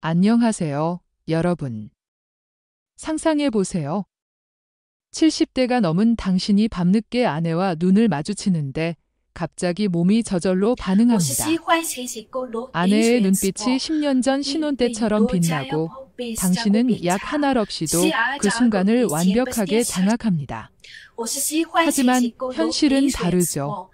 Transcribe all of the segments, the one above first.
안녕하세요, 여러분. 상상해 보세요. 70대가 넘은 당신이 밤늦게 아내와 눈을 마주치는데 갑자기 몸이 저절로 반응합니다. 아내의 눈빛이 10년 전 신혼 때처럼 빛나고 당신은 약 한 알 없이도 그 순간을 완벽하게 장악합니다. 하지만 현실은 다르죠.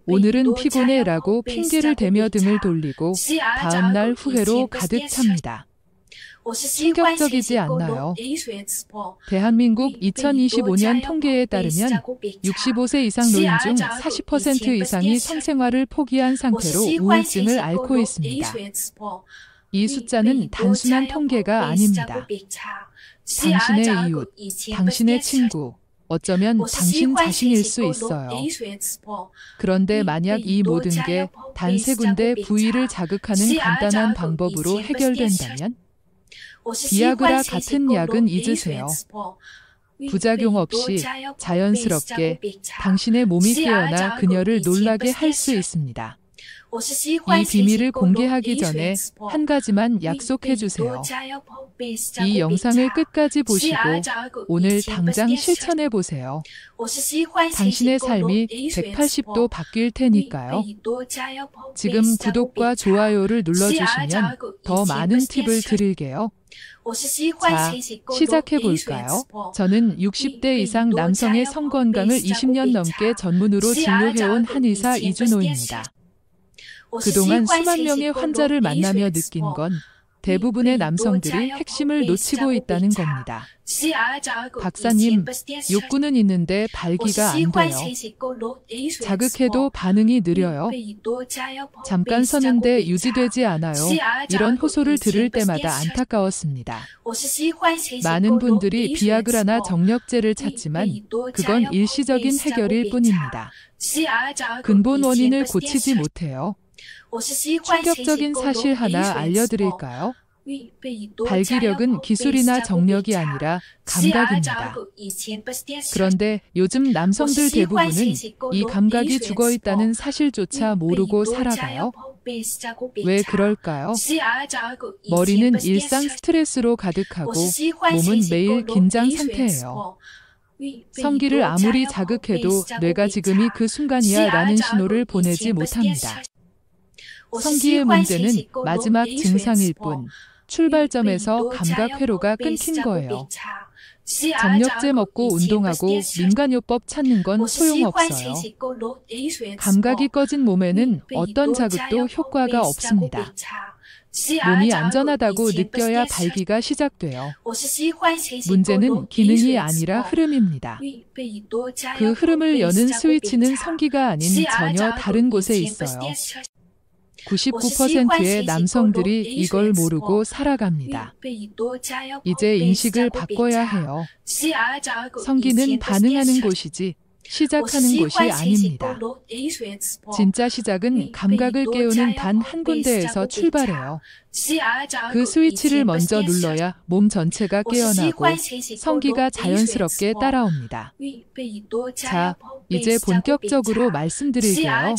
오늘은 피곤해라고 핑계를 대며 등을 돌리고 다음날 후회로 가득 찹니다. 충격적이지 않나요? 대한민국 2025년 통계에 따르면 65세 이상 노인 중 40% 이상이 성생활을 포기한 상태로 우울증을 앓고 있습니다. 이 숫자는 단순한 통계가 아닙니다. 당신의 이웃, 당신의 친구, 어쩌면 당신 자신일 수 있어요. 그런데 만약 이 모든 게 단 세 군데 부위를 자극하는 간단한 방법으로 해결된다면? 비아그라 같은 약은 잊으세요. 부작용 없이 자연스럽게 당신의 몸이 깨어나 그녀를 놀라게 할 수 있습니다. 이 비밀을 공개하기 전에 한 가지만 약속해 주세요. 이 영상을 끝까지 보시고 오늘 당장 실천해 보세요. 당신의 삶이 180도 바뀔 테니까요. 지금 구독과 좋아요를 눌러주시면 더 많은 팁을 드릴게요. 자, 시작해 볼까요? 저는 60대 이상 남성의 성건강을 20년 넘게 전문으로 진료해온 한의사 이준호입니다. 그동안 수만 명의 환자를 만나며 느낀 건 대부분의 남성들이 핵심을 놓치고 있다는 겁니다. 박사님, 욕구는 있는데 발기가 안 돼요. 자극해도 반응이 느려요. 잠깐 서는데 유지되지 않아요. 이런 호소를 들을 때마다 안타까웠습니다. 많은 분들이 비아그라나 정력제를 찾지만 그건 일시적인 해결일 뿐입니다. 근본 원인을 고치지 못해요. 충격적인 사실 하나 알려드릴까요? 발기력은 기술이나 정력이 아니라 감각입니다. 그런데 요즘 남성들 대부분은 이 감각이 죽어있다는 사실조차 모르고 살아가요. 왜 그럴까요? 머리는 일상 스트레스로 가득하고 몸은 매일 긴장 상태예요. 성기를 아무리 자극해도 뇌가 지금이 그 순간이야 라는 신호를 보내지 못합니다. 성기의 문제는 마지막 증상일 뿐 출발점에서 감각 회로가 끊긴 거예요. 정력제 먹고 운동하고 민간요법 찾는 건 소용없어요. 감각이 꺼진 몸에는 어떤 자극도 효과가 없습니다. 몸이 안전하다고 느껴야 발기가 시작돼요. 문제는 기능이 아니라 흐름입니다. 그 흐름을 여는 스위치는 성기가 아닌 전혀 다른 곳에 있어요. 99%의 남성들이 이걸 모르고 살아갑니다. 이제 인식을 바꿔야 해요. 성기는 반응하는 곳이지 시작하는 곳이 아닙니다. 진짜 시작은 감각을 깨우는 단 한 군데에서 출발해요. 그 스위치를 먼저 눌러야 몸 전체가 깨어나고 성기가 자연스럽게 따라옵니다. 자, 이제 본격적으로 말씀드릴게요.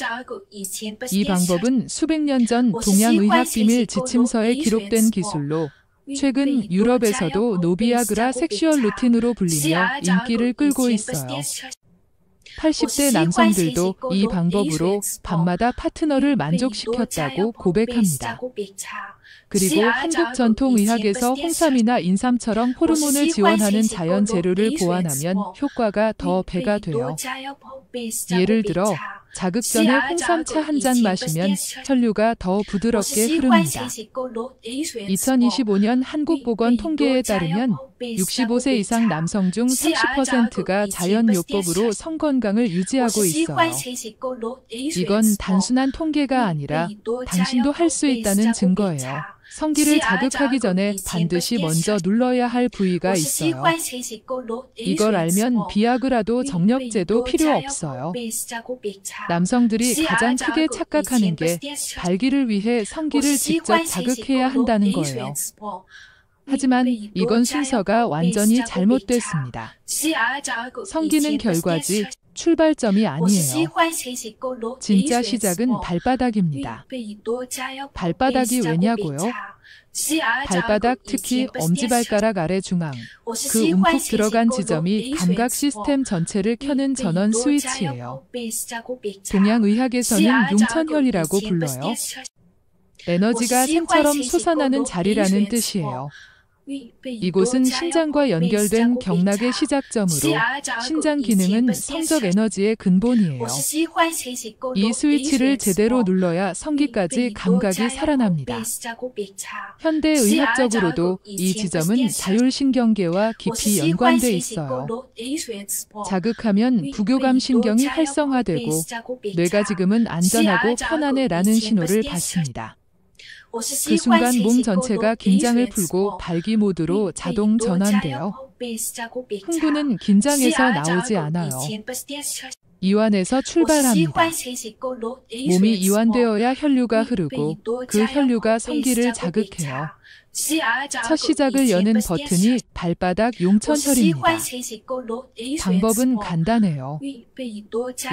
이 방법은 수백 년 전 동양의학 비밀 지침서에 기록된 기술로 최근 유럽에서도 노비아그라 섹슈얼 루틴으로 불리며 인기를 끌고 있어요. 80대 남성들도 이 방법으로 밤마다 파트너를 만족시켰다고 고백합니다. 그리고 한국 전통의학에서 홍삼이나 인삼처럼 호르몬을 지원하는 자연 재료를 보완하면 효과가 더 배가 돼요. 예를 들어 자극 전에 홍삼차 한 잔 마시면 혈류가 더 부드럽게 흐릅니다. 2025년 한국보건 통계에 따르면 65세 이상 남성 중 30%가 자연요법으로 성건강을 유지하고 있어요. 이건 단순한 통계가 아니라 당신도 할 수 있다는 증거예요. 성기를 자극하기 전에 반드시 먼저 눌러야 할 부위가 있어요. 이걸 알면 비아그라도 정력제도 필요 없어요. 남성들이 가장 크게 착각하는 게 발기를 위해 성기를 직접 자극해야 한다는 거예요. 하지만 이건 순서가 완전히 잘못됐습니다. 성기는 결과지 출발점이 아니에요. 진짜 시작은 발바닥입니다. 발바닥이 왜냐고요? 발바닥, 특히 엄지발가락 아래 중앙, 그 움푹 들어간 지점이 감각 시스템 전체를 켜는 전원 스위치예요. 동양의학에서는 용천혈이라고 불러요. 에너지가 샘처럼 솟아나는 자리라는 뜻이에요. 이곳은 신장과 연결된 경락의 시작점으로 신장 기능은 성적 에너지의 근본이에요. 이 스위치를 제대로 눌러야 성기까지 감각이 살아납니다. 현대의학적으로도 이 지점은 자율신경계와 깊이 연관돼 있어요. 자극하면 부교감신경이 활성화되고 뇌가 지금은 안전하고 편안해라는 신호를 받습니다. 그 순간 몸 전체가 긴장을 풀고 발기 모드로 자동 전환돼요. 흥분은 긴장에서 나오지 않아요. 이완에서 출발합니다. 몸이 이완되어야 혈류가 흐르고 그 혈류가 성기를 자극해요. 첫 시작을 여는 버튼이 발바닥 용천혈입니다. 방법은 간단해요.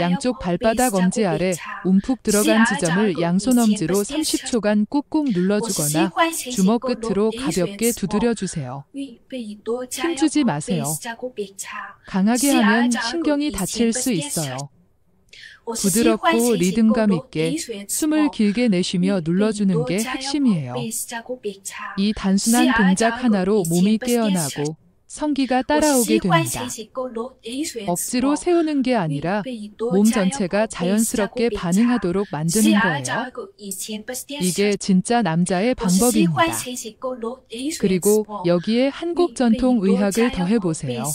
양쪽 발바닥 엄지 아래 움푹 들어간 지점을 양손 엄지로 30초간 꾹꾹 눌러주거나 주먹 끝으로 가볍게 두드려주세요. 힘주지 마세요. 강하게 하면 신경이 다칠 수 있어요. 부드럽고 리듬감 있게 숨을 길게 내쉬며 눌러주는 게 핵심이에요. 이 단순한 동작 하나로 몸이 깨어나고 성기가 따라오게 됩니다. 억지로 세우는 게 아니라 몸 전체가 자연스럽게 반응하도록 만드는 거예요. 이게 진짜 남자의 방법입니다. 그리고 여기에 한국 전통 의학을 더해보세요.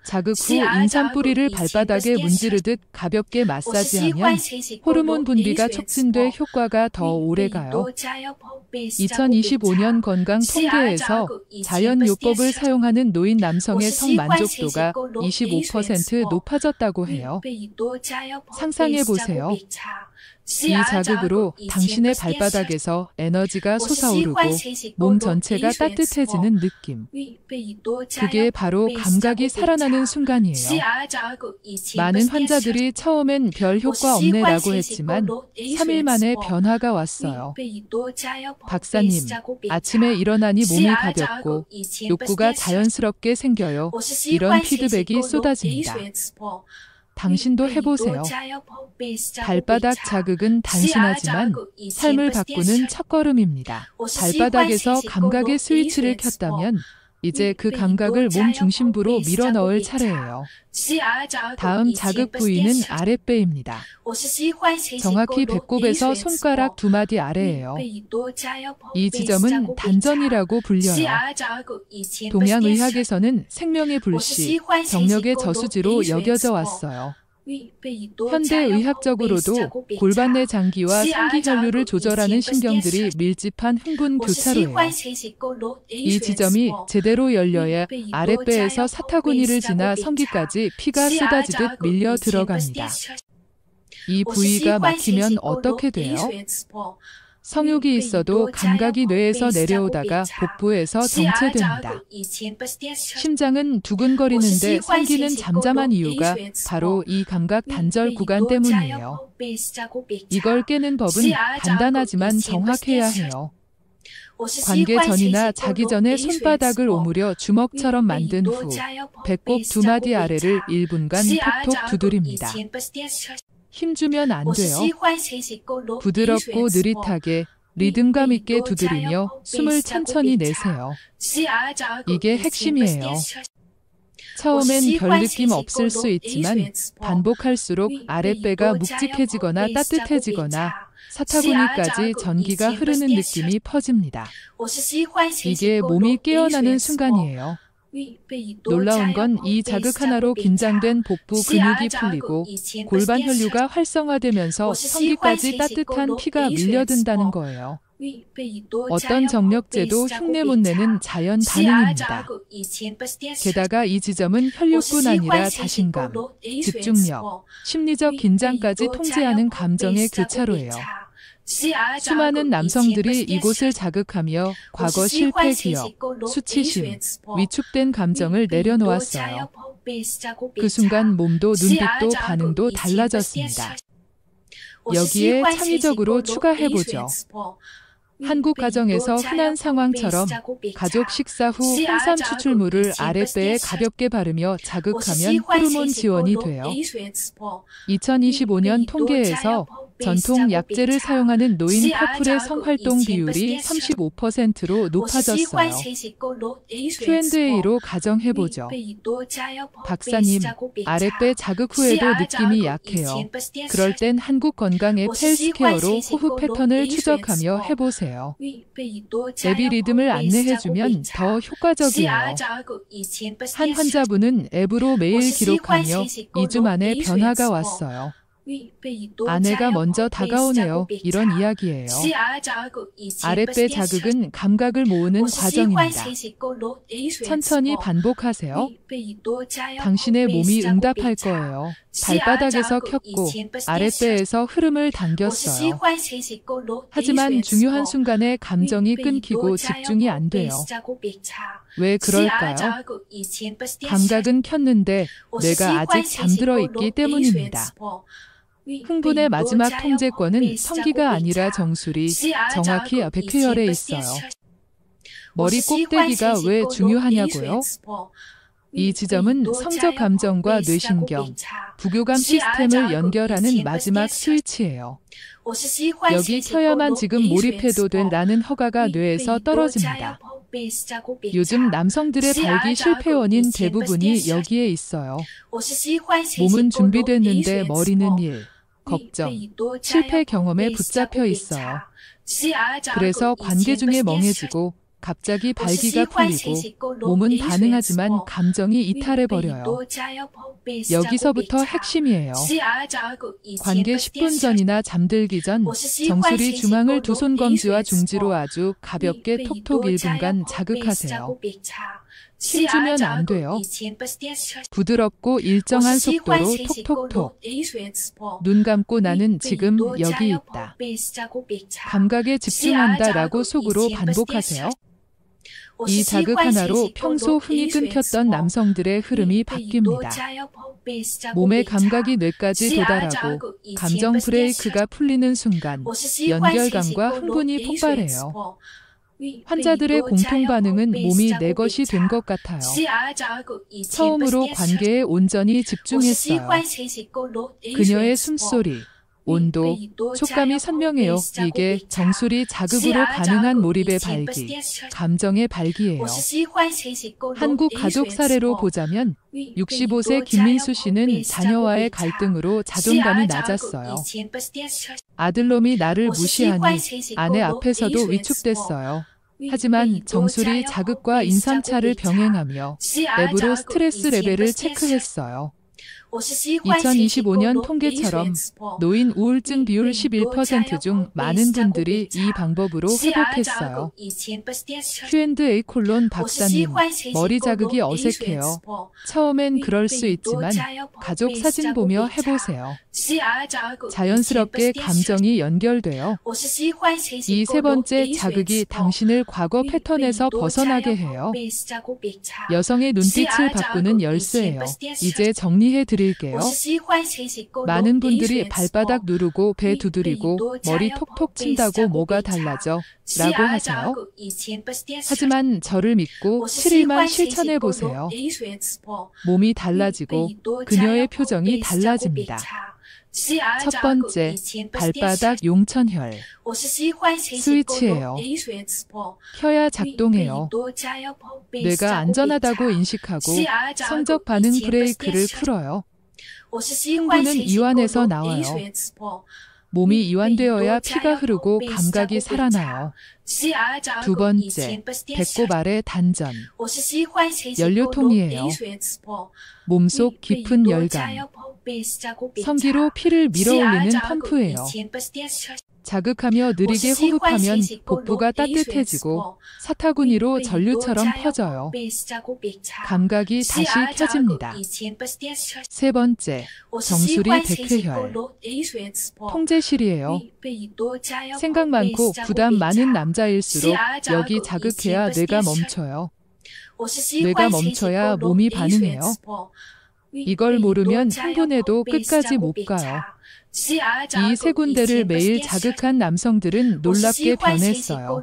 자극 후 인삼뿌리를 발바닥에 문지르듯 가볍게 마사지하면 호르몬 분비가 촉진돼 효과가 더 오래가요. 2025년 건강 통계에서 자연요법을 사용하는 노인 남성의 성만족도가 25% 높아졌다고 해요. 상상해보세요. 이 자극으로 당신의 발바닥에서 에너지가 솟아오르고 몸 전체가 따뜻해지는 느낌. 그게 바로 감각이 살아나는 순간이에요. 많은 환자들이 처음엔 별 효과 없네라고 했지만 3일 만에 변화가 왔어요. 박사님, 아침에 일어나니 몸이 가볍고 욕구가 자연스럽게 생겨요. 이런 피드백이 쏟아집니다. 당신도 해보세요. 발바닥 자극은 단순하지만 삶을 바꾸는 첫걸음입니다. 발바닥에서 감각의 스위치를 켰다면 이제 그 감각을 몸 중심부로 밀어넣을 차례예요. 다음 자극 부위는 아랫배입니다. 정확히 배꼽에서 손가락 2마디 아래예요. 이 지점은 단전이라고 불려요. 동양의학에서는 생명의 불씨, 정력의 저수지로 여겨져 왔어요. 현대의학적으로도 골반 내 장기와 성기 혈류를 조절하는 신경들이 밀집한 흥분 교차로예요. 이 지점이 제대로 열려야 아랫배에서 사타구니를 지나 성기까지 피가 쏟아지듯 밀려 들어갑니다. 이 부위가 막히면 어떻게 돼요? 성욕이 있어도 감각이 뇌에서 내려오다가 복부에서 정체됩니다. 심장은 두근거리는데 성기는 잠잠한 이유가 바로 이 감각 단절 구간 때문이에요. 이걸 깨는 법은 간단하지만 정확해야 해요. 관계 전이나 자기 전에 손바닥을 오므려 주먹처럼 만든 후 배꼽 2마디 아래를 1분간 톡톡 두드립니다. 힘주면 안 돼요. 부드럽고 느릿하게 리듬감 있게 두드리며 숨을 천천히 내세요. 이게 핵심이에요. 처음엔 별 느낌 없을 수 있지만 반복할수록 아랫배가 묵직해지거나 따뜻해지거나 사타구니까지 전기가 흐르는 느낌이 퍼집니다. 이게 몸이 깨어나는 순간이에요. 놀라운 건 이 자극 하나로 긴장된 복부 근육이 풀리고 골반 혈류가 활성화되면서 성기까지 따뜻한 피가 밀려든다는 거예요. 어떤 정력제도 흉내 못 내는 자연 반응입니다. 게다가 이 지점은 혈류뿐 아니라 자신감, 집중력, 심리적 긴장까지 통제하는 감정의 교차로예요. 수많은 남성들이 이곳을 자극하며 과거 실패 기억, 수치심, 위축된 감정을 내려놓았어요. 그 순간 몸도 눈빛도 반응도 달라졌습니다. 여기에 창의적으로 추가해보죠. 한국 가정에서 흔한 상황처럼 가족 식사 후 홍삼 추출물을 아랫배에 가볍게 바르며 자극하면 호르몬 지원이 돼요. 2025년 통계에서 전통 약재를 사용하는 노인 커플의 성활동 비율이 35%로 높아졌어요. Q&A로 가정해보죠. 박사님, 아랫배 자극 후에도 느낌이 약해요. 그럴 땐 한국 건강의 펠스케어로 호흡 패턴을 추적하며 해보세요. 앱이 리듬을 안내해주면 더 효과적이에요. 한 환자분은 앱으로 매일 기록하며 2주 만에 변화가 왔어요. 아내가 먼저 다가오네요. 이런 이야기예요. 아랫배 자극은 감각을 모으는 과정입니다. 천천히 반복하세요. 당신의 몸이 응답할 거예요. 발바닥에서 켰고 아랫배에서 흐름을 당겼어요. 하지만 중요한 순간에 감정이 끊기고 집중이 안 돼요. 왜 그럴까요? 감각은 켰는데 뇌가 아직 잠들어 있기 때문입니다. 흥분의 마지막 통제권은 성기가 아니라 정수리, 정확히 백회열에 있어요. 머리 꼭대기가 왜 중요하냐고요? 이 지점은 성적 감정과 뇌신경, 부교감 시스템을 연결하는 마지막 스위치예요. 여기 켜야만 지금 몰입해도 된다는 허가가 뇌에서 떨어집니다. 요즘 남성들의 발기 실패 원인 대부분이 여기에 있어요. 몸은 준비됐는데 머리는 일, 걱정, 실패 경험에 붙잡혀 있어요. 그래서 관계 중에 멍해지고 갑자기 발기가 풀리고 몸은 반응하지만 감정이 이탈해버려요. 여기서부터 핵심이에요. 관계 10분 전이나 잠들기 전 정수리 중앙을 두 손 검지와 중지로 아주 가볍게 톡톡 1분간 자극하세요. 힘주면 안 돼요. 부드럽고 일정한 속도로 톡톡톡. 눈 감고 나는 지금 여기 있다. 감각에 집중한다 라고 속으로 반복하세요. 이 자극 하나로 평소 흥이 끊겼던 남성들의 흐름이 바뀝니다. 몸의 감각이 뇌까지 도달하고 감정 브레이크가 풀리는 순간 연결감과 흥분이 폭발해요. 환자들의 공통 반응은 몸이 내 것이 된 것 같아요. 처음으로 관계에 온전히 집중했어요. 그녀의 숨소리, 온도, 촉감이 선명해요. 이게 정수리 자극으로 가능한 몰입의 발기, 감정의 발기예요. 한국 가족 사례로 보자면 65세 김민수 씨는 자녀와의 갈등으로 자존감이 낮았어요. 아들놈이 나를 무시하니 아내 앞에서도 위축됐어요. 하지만 정수리 자극과 인삼차를 병행하며 앱으로 스트레스 레벨을 체크했어요. 2025년 통계처럼 노인 우울증 비율 11% 중 많은 분들이 이 방법으로 회복했어요. Q&A 박사님, 머리 자극이 어색해요. 처음엔 그럴 수 있지만 가족 사진 보며 해보세요. 자연스럽게 감정이 연결돼요. 이 세 번째 자극이 당신을 과거 패턴에서 벗어나게 해요. 여성의 눈빛을 바꾸는 열쇠예요. 이제 정리해 드릴게요. 많은 분들이 발바닥 누르고 배 두드리고 머리 톡톡 친다고 뭐가 달라져? 라고 하세요. 하지만 저를 믿고 7일만 실천해 보세요. 몸이 달라지고 그녀의 표정이 달라집니다. 첫 번째, 발바닥 용천혈. 스위치예요. 켜야 작동해요. 뇌가 안전하다고 인식하고 성적 반응 브레이크를 풀어요. 흥분은 이완에서 나와요. 몸이 이완되어야 피가 흐르고 감각이 살아나요. 두 번째, 배꼽 아래 단전. 연료통이에요. 몸속 깊은 열감. 성기로 피를 밀어올리는 펌프예요. 자극하며 느리게 호흡하면 복부가 따뜻해지고 사타구니로 전류처럼 퍼져요. 감각이 다시 켜집니다. 세 번째, 정수리 백회혈. 통제실이에요. 생각 많고 부담 많은 남자일수록 여기 자극해야 뇌가 멈춰요. 뇌가 멈춰야 몸이 반응해요. 이걸 모르면 흥분해도 끝까지 못 가요. 이 세 군데를 매일 자극한 남성들은 놀랍게 변했어요.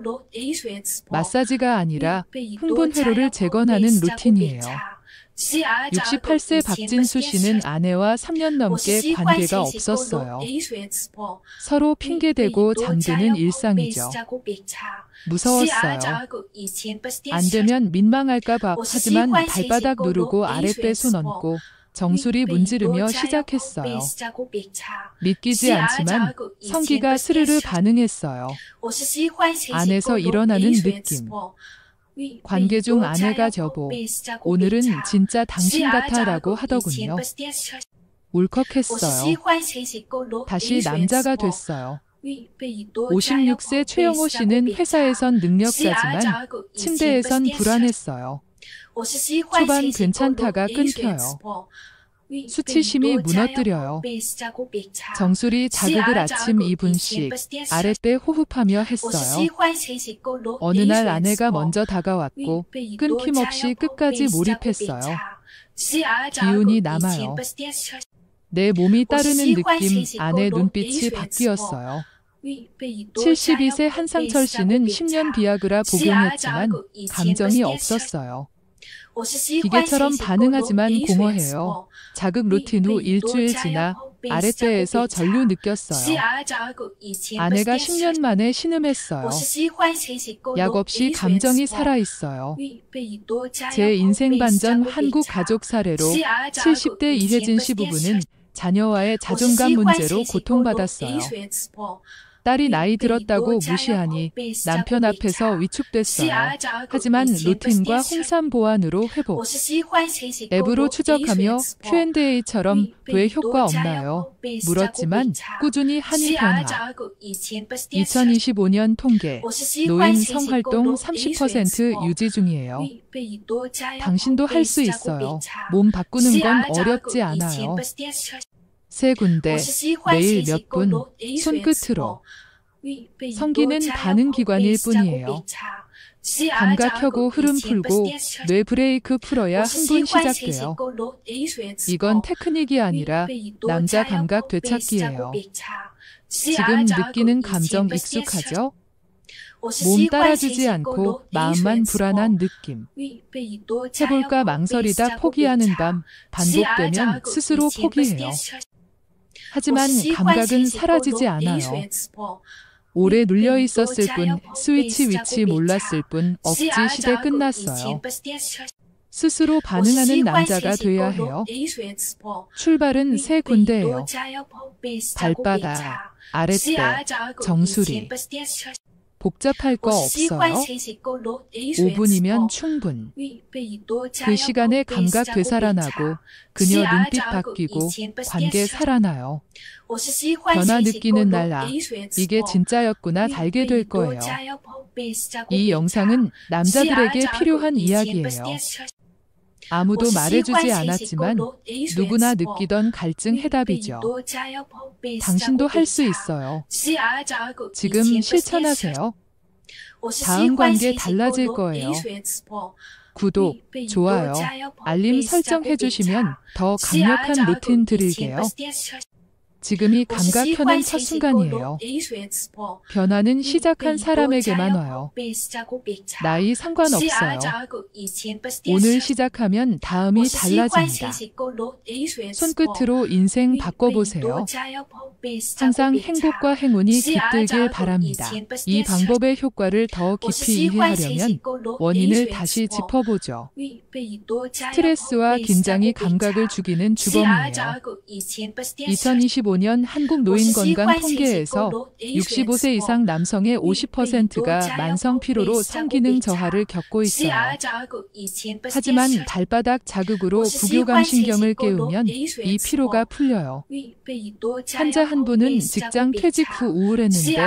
마사지가 아니라 흥분 회로를 재건하는 루틴이에요. 68세 박진수 씨는 아내와 3년 넘게 관계가 없었어요. 서로 핑계대고 잠드는 일상이죠. 무서웠어요. 안 되면 민망할까 봐. 하지만 발바닥 누르고 아랫배 손 얹고 정수리 문지르며 시작했어요. 믿기지 않지만 성기가 스르르 반응했어요. 안에서 일어나는 느낌. 관계 중 아내가 저보, 오늘은 진짜 당신 같아 라고 하더군요. 울컥했어요. 다시 남자가 됐어요. 56세 최영호 씨는 회사에선 능력자지만 침대에선 불안했어요. 초반 괜찮다가 끊겨요. 수치심이 무너뜨려요. 정수리 자극을 아침 2분씩 아랫배 호흡하며 했어요. 어느 날 아내가 먼저 다가왔고 끊김없이 끝까지 몰입했어요. 기운이 남아요. 내 몸이 따르는 느낌, 아내 눈빛이 바뀌었어요. 72세 한상철 씨는 10년 비아그라 복용했지만 감정이 없었어요. 기계처럼 반응하지만 공허해요. 자극 루틴 후 일주일 지나 아랫배에서 전류 느꼈어요. 아내가 10년 만에 신음했어요. 약 없이 감정이 살아있어요. 제 인생 반전 한국 가족 사례로 70대 이혜진 씨 부부는 자녀와의 자존감 문제로 고통받았어요. 딸이 나이 들었다고 무시하니 남편 앞에서 위축됐어요. 하지만 루틴과 홍삼 보완으로 회복. 앱으로 추적하며 Q&A처럼 왜 효과 없나요? 물었지만 꾸준히 하는 변화. 2025년 통계. 노인 성활동 30% 유지 중이에요. 당신도 할 수 있어요. 몸 바꾸는 건 어렵지 않아요. 세 군데, 매일 몇 분, 손끝으로. 성기는 반응 기관일 뿐이에요. 감각 켜고 흐름 풀고 뇌 브레이크 풀어야 흥분 시작돼요. 이건 테크닉이 아니라 남자 감각 되찾기예요. 지금 느끼는 감정 익숙하죠? 몸 따라주지 않고 마음만 불안한 느낌. 해볼까 망설이다 포기하는 밤, 반복되면 스스로 포기해요. 하지만 감각은 사라지지 않아요. 오래 눌려 있었을 뿐, 스위치 위치 몰랐을 뿐, 억지 시대 끝났어요. 스스로 반응하는 남자가 돼야 해요. 출발은 세 군데예요. 발바닥, 아랫배, 정수리. 복잡할 거 없어요. 5분이면 충분. 그 시간에 감각 되살아나고 그녀 눈빛 바뀌고 관계 살아나요. 변화 느끼는 날 이게 진짜였구나 달게 될 거예요. 이 영상은 남자들에게 필요한 이야기예요. 아무도 말해주지 않았지만 누구나 느끼던 갈증 해답이죠. 당신도 할 수 있어요. 지금 실천하세요. 다음 관계 달라질 거예요. 구독, 좋아요, 알림 설정 해주시면 더 강력한 루틴 드릴게요. 지금이 감각 켜는 첫 순간이에요. 변화는 시작한 사람에게만 와요. 나이 상관없어요. 오늘 시작하면 다음이 달라집니다. 손끝으로 인생 바꿔보세요. 항상 행복과 행운이 깃들길 바랍니다. 이 방법의 효과를 더 깊이 이해하려면 원인을 다시 짚어보죠. 스트레스와 긴장이 감각을 죽이는 주범이에요. 2025년 한국 노인 건강 통계에서 65세 이상 남성의 50%가 만성 피로로 성기능 저하를 겪고 있어요. 하지만 발바닥 자극으로 부교감 신경을 깨우면 이 피로가 풀려요. 환자 한 분은 직장 퇴직 후 우울했는데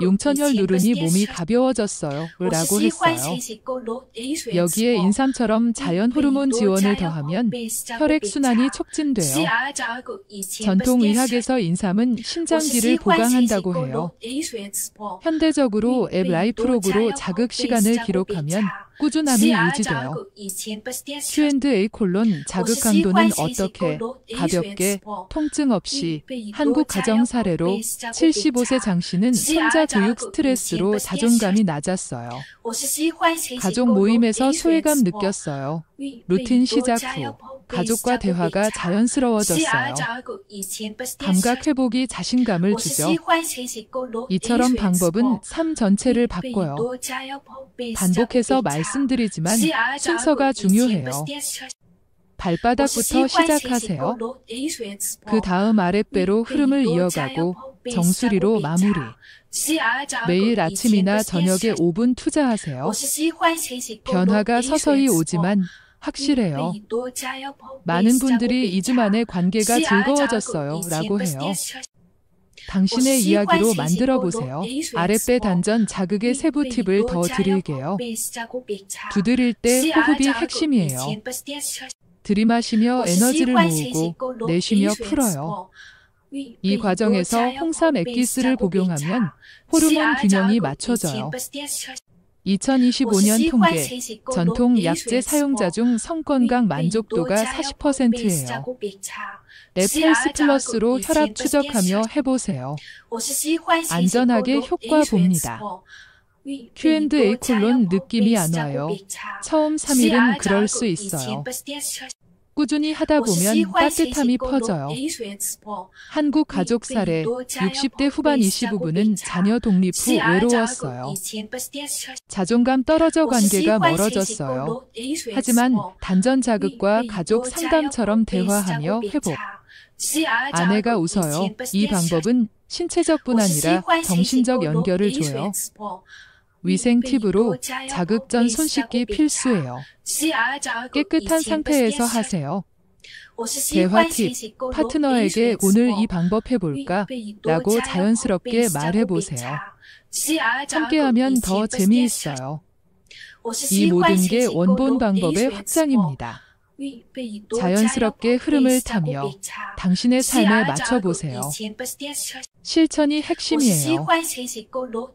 용천혈 누르니 몸이 가벼워졌어요 라고 했어요. 여기에 인삼처럼 자연 호르몬 지원을 더하면 혈액순환이 촉진돼요. 전통 의학에서 병원에서 인삼은 신장기를 보강한다고 해요. 현대적으로 앱 라이프록으로 자극 시간을 기록하면 꾸준함이 유지돼요. Q&A 자극 강도는 어떻게 가볍게 통증 없이 한국 가정 사례로 75세 장 씨는 손자 교육 스트레스로 자존감이 낮았어요. 가족 모임에서 소외감 느꼈어요. 루틴 시작 후 가족과 대화가 자연스러워졌어요. 감각 회복이 자신감을 주죠. 이처럼 방법은 삶 전체를 바꿔요. 반복해서 말씀드리지만 순서가 중요해요. 발바닥부터 시작하세요. 그 다음 아랫배로 흐름을 이어가고 정수리로 마무리. 매일 아침이나 저녁에 5분 투자하세요. 변화가 서서히 오지만 확실해요. 많은 분들이 2주 만에 관계가 즐거워졌어요 라고 해요. 당신의 이야기로 만들어 보세요. 아랫배 단전 자극의 세부 팁을 더 드릴게요. 두드릴 때 호흡이 핵심이에요. 들이마시며 에너지를 모으고 내쉬며 풀어요. 이 과정에서 홍삼 액기스를 복용하면 호르몬 균형이 맞춰져요. 2025년 통계, 전통 약제 사용자 중 성건강 만족도가 40%예요. 랩 헬스 플러스로 혈압 추적하며 해보세요. 안전하게 효과 봅니다. Q&A 느낌이 안 와요. 처음 3일은 그럴 수 있어요. 꾸준히 하다 보면 따뜻함이 퍼져요. 한국 가족 사례 60대 후반 20부부는 자녀 독립 후 외로웠어요. 자존감 떨어져 관계가 멀어졌어요. 하지만 단전 자극과 가족 상담처럼 대화하며 회복. 아내가 웃어요. 이 방법은 신체적뿐 아니라 정신적 연결을 줘요. 위생 팁으로 자극 전 손 씻기 필수예요. 깨끗한 상태에서 하세요. 대화 팁, 파트너에게 오늘 이 방법 해볼까? 라고 자연스럽게 말해보세요. 함께하면 더 재미있어요. 이 모든 게 원본 방법의 확장입니다. 자연스럽게 흐름을 타며 당신의 삶에 맞춰보세요. 실천이 핵심이에요.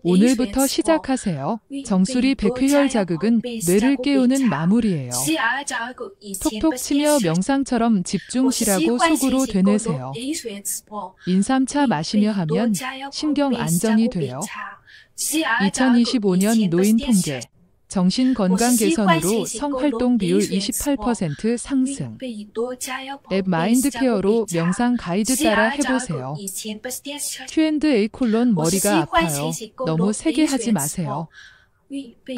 오늘부터 시작하세요. 정수리 백회혈 자극은 뇌를 깨우는 마무리예요. 톡톡 치며 명상처럼 집중시라고 속으로 되뇌세요. 인삼차 마시며 하면 신경 안정이 돼요. 2025년 노인 통계. 정신건강 개선으로 성활동 비율 28% 상승. 앱 마인드케어로 명상 가이드 따라 해보세요. Q&A 머리가 아파요. 너무 세게 하지 마세요.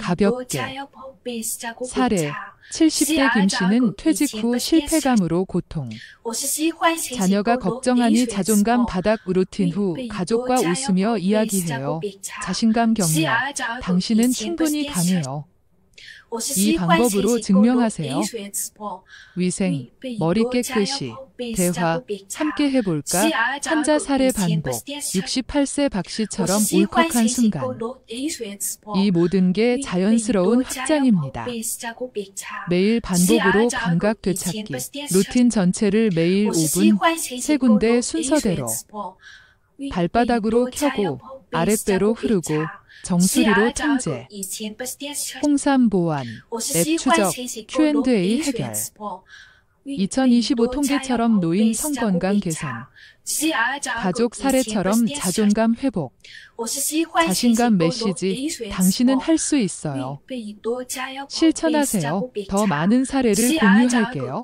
가볍게. 사례 70대 김씨는 퇴직 후 실패감으로 고통. 자녀가 걱정하니 자존감 바닥. 루틴 후 가족과 웃으며 이야기해요. 자신감 격려. 당신은 충분히 강해요. 이 방법으로 증명하세요. 위생, 머리 깨끗이, 대화, 함께 해볼까? 환자 사례 반복, 68세 박씨처럼 울컥한 순간. 이 모든 게 자연스러운 확장입니다. 매일 반복으로 감각 되찾기, 루틴 전체를 매일 5분, 3군데 순서대로. 발바닥으로 켜고, 아랫배로 흐르고, 정수리로 통제, 홍삼 보완, 앱 추적, Q&A 해결. 2025 통계처럼 노인 성건강 개선, 가족 사례처럼 자존감 회복, 자신감 메시지, 당신은 할 수 있어요. 실천하세요. 더 많은 사례를 공유할게요.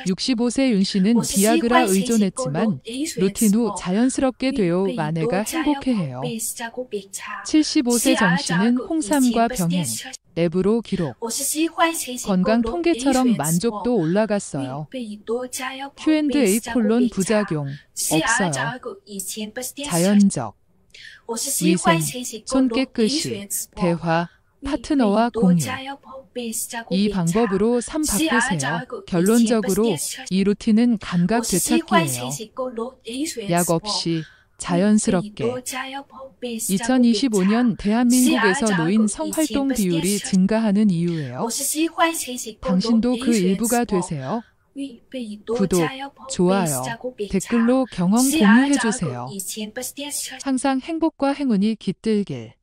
65세 윤 씨는 비아그라 의존했지만 루틴 후 자연스럽게 되어 아내가 행복해해요. 75세 정 씨는 홍삼과 병행, 랩으로 기록, 건강 통계처럼 만족도 올라갔어요. Q&A 부작용 없어요. 자연적, 위생, 손 깨끗이, 대화, 파트너와 공유. 이 방법으로 삶 바꾸세요. 결론적으로 이 루틴은 감각 되찾기예요. 약 없이 자연스럽게. 2025년 대한민국에서 노인 성활동 비율이 증가하는 이유예요. 당신도 그 일부가 되세요. 구독, 좋아요, 댓글로 경험 공유해주세요. 항상 행복과 행운이 깃들길.